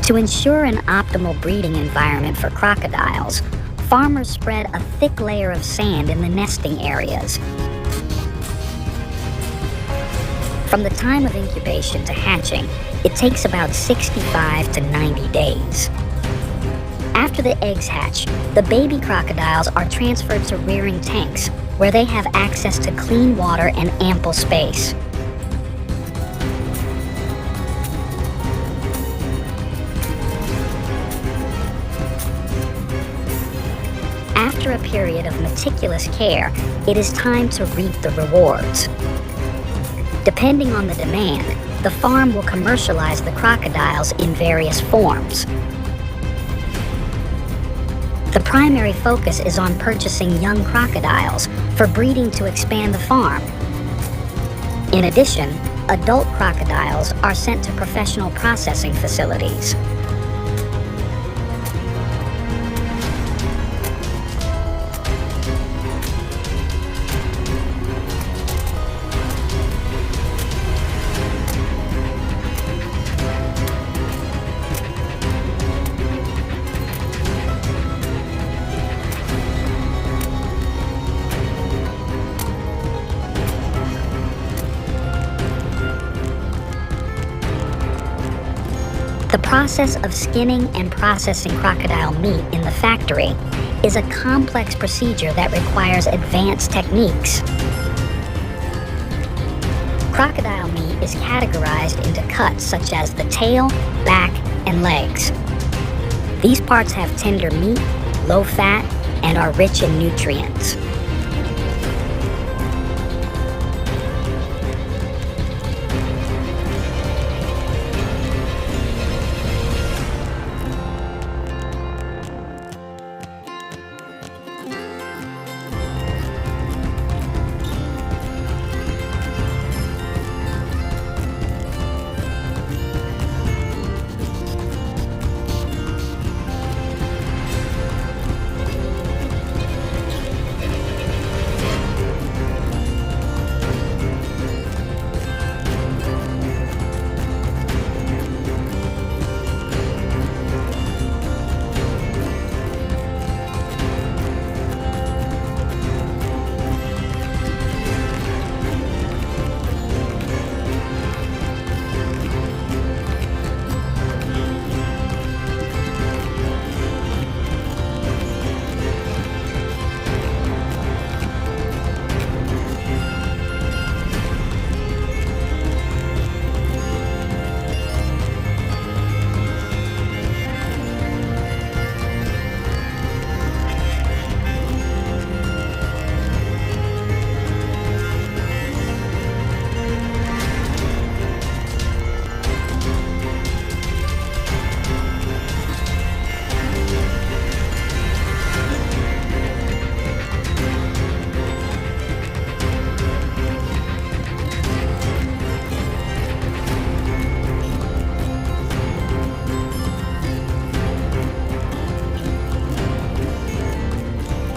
To ensure an optimal breeding environment for crocodiles, farmers spread a thick layer of sand in the nesting areas. From the time of incubation to hatching, it takes about 65 to 90 days. After the eggs hatch, the baby crocodiles are transferred to rearing tanks, where they have access to clean water and ample space. After a period of meticulous care, it is time to reap the rewards. Depending on the demand, the farm will commercialize the crocodiles in various forms. The primary focus is on purchasing young crocodiles for breeding to expand the farm. In addition, adult crocodiles are sent to professional processing facilities. The process of skinning and processing crocodile meat in the factory is a complex procedure that requires advanced techniques. Crocodile meat is categorized into cuts such as the tail, back, and legs. These parts have tender meat, low fat, and are rich in nutrients.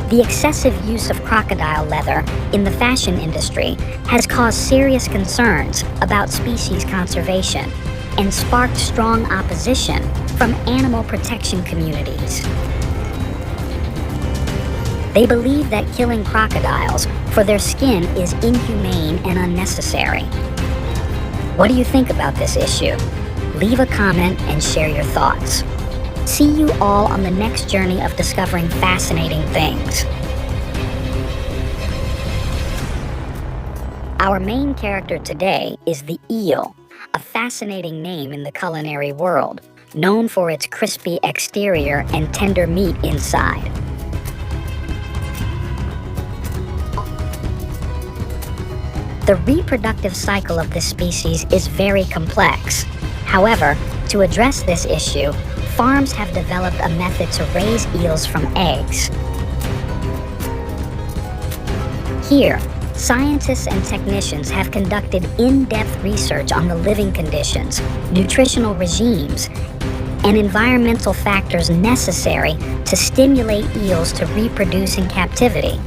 The excessive use of crocodile leather in the fashion industry has caused serious concerns about species conservation and sparked strong opposition from animal protection communities. They believe that killing crocodiles for their skin is inhumane and unnecessary. What do you think about this issue? Leave a comment and share your thoughts. See you all on the next journey of discovering fascinating things. Our main character today is the eel, a fascinating name in the culinary world, known for its crispy exterior and tender meat inside. The reproductive cycle of this species is very complex. However, to address this issue, farms have developed a method to raise eels from eggs. Here, scientists and technicians have conducted in-depth research on the living conditions, nutritional regimes, and environmental factors necessary to stimulate eels to reproduce in captivity.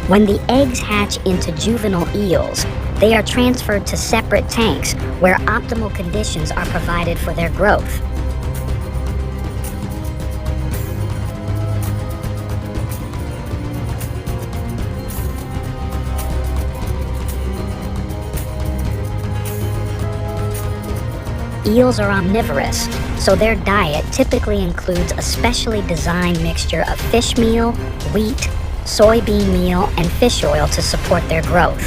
When the eggs hatch into juvenile eels, they are transferred to separate tanks where optimal conditions are provided for their growth. Eels are omnivorous, so their diet typically includes a specially designed mixture of fish meal, wheat, soybean meal, and fish oil to support their growth.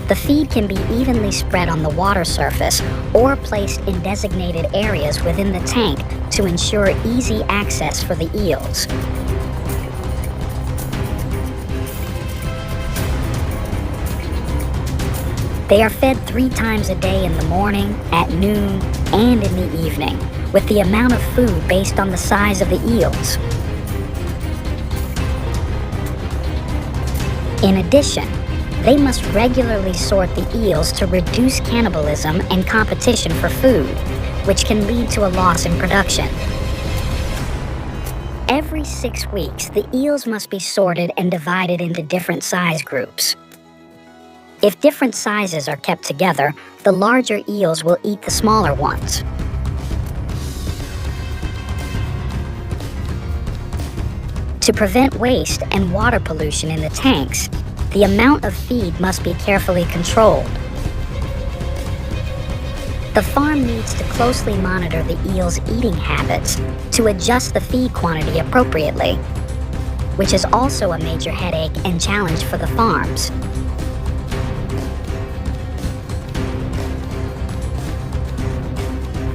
The feed can be evenly spread on the water surface or placed in designated areas within the tank to ensure easy access for the eels. They are fed 3 times a day in the morning, at noon, and in the evening, with the amount of food based on the size of the eels. In addition, they must regularly sort the eels to reduce cannibalism and competition for food, which can lead to a loss in production. Every 6 weeks, the eels must be sorted and divided into different size groups. If different sizes are kept together, the larger eels will eat the smaller ones. To prevent waste and water pollution in the tanks, the amount of feed must be carefully controlled. The farm needs to closely monitor the eels' eating habits to adjust the feed quantity appropriately, which is also a major headache and challenge for the farms.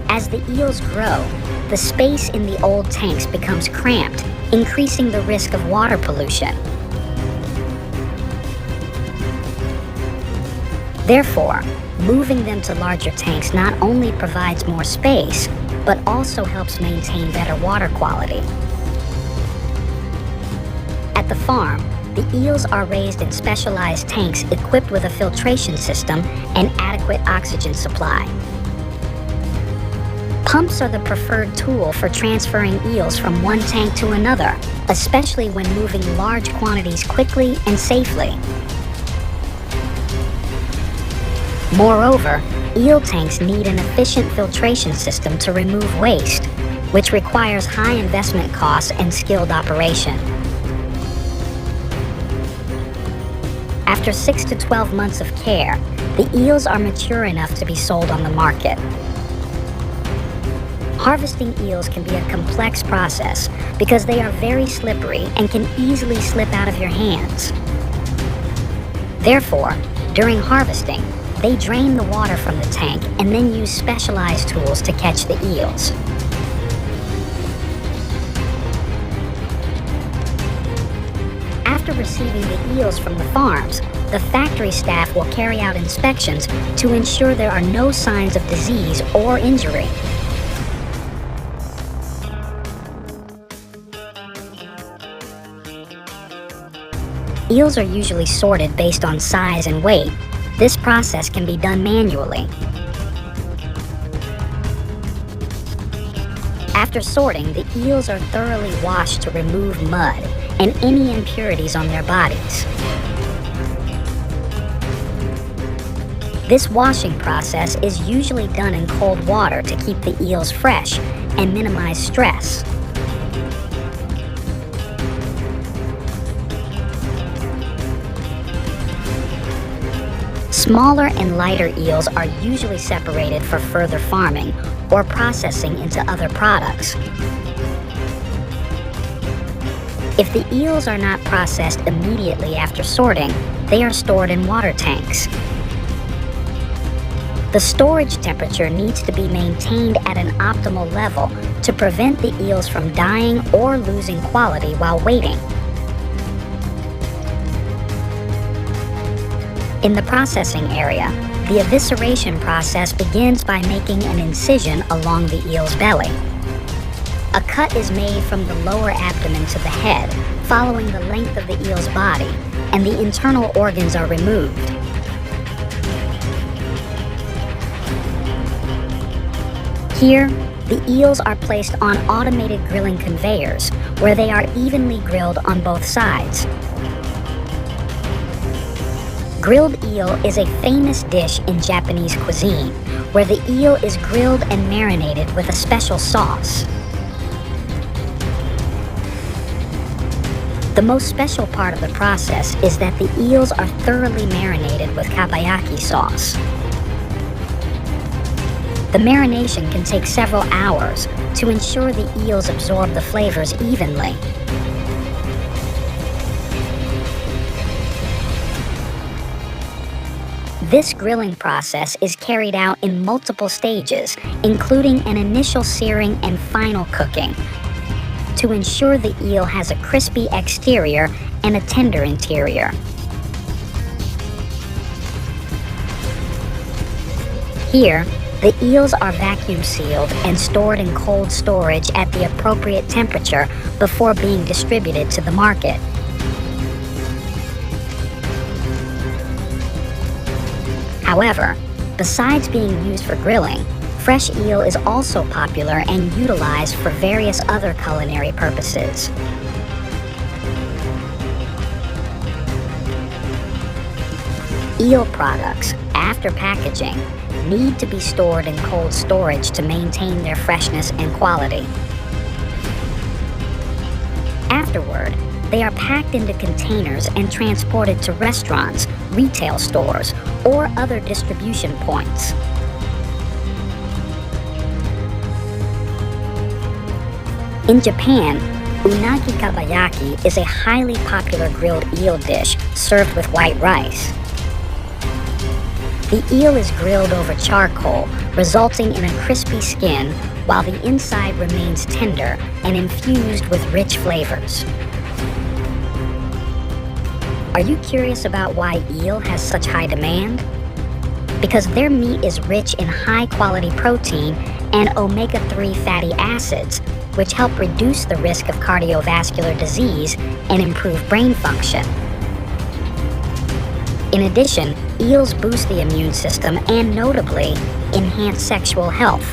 As the eels grow, the space in the old tanks becomes cramped, increasing the risk of water pollution. Therefore, moving them to larger tanks not only provides more space, but also helps maintain better water quality. At the farm, the eels are raised in specialized tanks equipped with a filtration system and adequate oxygen supply. Pumps are the preferred tool for transferring eels from one tank to another, especially when moving large quantities quickly and safely. Moreover, eel tanks need an efficient filtration system to remove waste, which requires high investment costs and skilled operation. After 6 to 12 months of care, the eels are mature enough to be sold on the market. Harvesting eels can be a complex process because they are very slippery and can easily slip out of your hands. Therefore, during harvesting, they drain the water from the tank and then use specialized tools to catch the eels. After receiving the eels from the farms, the factory staff will carry out inspections to ensure there are no signs of disease or injury. Eels are usually sorted based on size and weight. This process can be done manually. After sorting, the eels are thoroughly washed to remove mud and any impurities on their bodies. This washing process is usually done in cold water to keep the eels fresh and minimize stress. Smaller and lighter eels are usually separated for further farming or processing into other products. If the eels are not processed immediately after sorting, they are stored in water tanks. The storage temperature needs to be maintained at an optimal level to prevent the eels from dying or losing quality while waiting. In the processing area, the evisceration process begins by making an incision along the eel's belly. A cut is made from the lower abdomen to the head, following the length of the eel's body, and the internal organs are removed. Here, the eels are placed on automated grilling conveyors, where they are evenly grilled on both sides. Grilled eel is a famous dish in Japanese cuisine, where the eel is grilled and marinated with a special sauce. The most special part of the process is that the eels are thoroughly marinated with kabayaki sauce. The marination can take several hours to ensure the eels absorb the flavors evenly. This grilling process is carried out in multiple stages, including an initial searing and final cooking, to ensure the eel has a crispy exterior and a tender interior. Here, the eels are vacuum sealed and stored in cold storage at the appropriate temperature before being distributed to the market. However, besides being used for grilling, fresh eel is also popular and utilized for various other culinary purposes. Eel products, after packaging, need to be stored in cold storage to maintain their freshness and quality. Afterward, they are packed into containers and transported to restaurants, retail stores, or other distribution points. In Japan, unagi kabayaki is a highly popular grilled eel dish served with white rice. The eel is grilled over charcoal, resulting in a crispy skin, while the inside remains tender and infused with rich flavors. Are you curious about why eel has such high demand? Because their meat is rich in high-quality protein and omega-3 fatty acids, which help reduce the risk of cardiovascular disease and improve brain function. In addition, eels boost the immune system and notably enhance sexual health.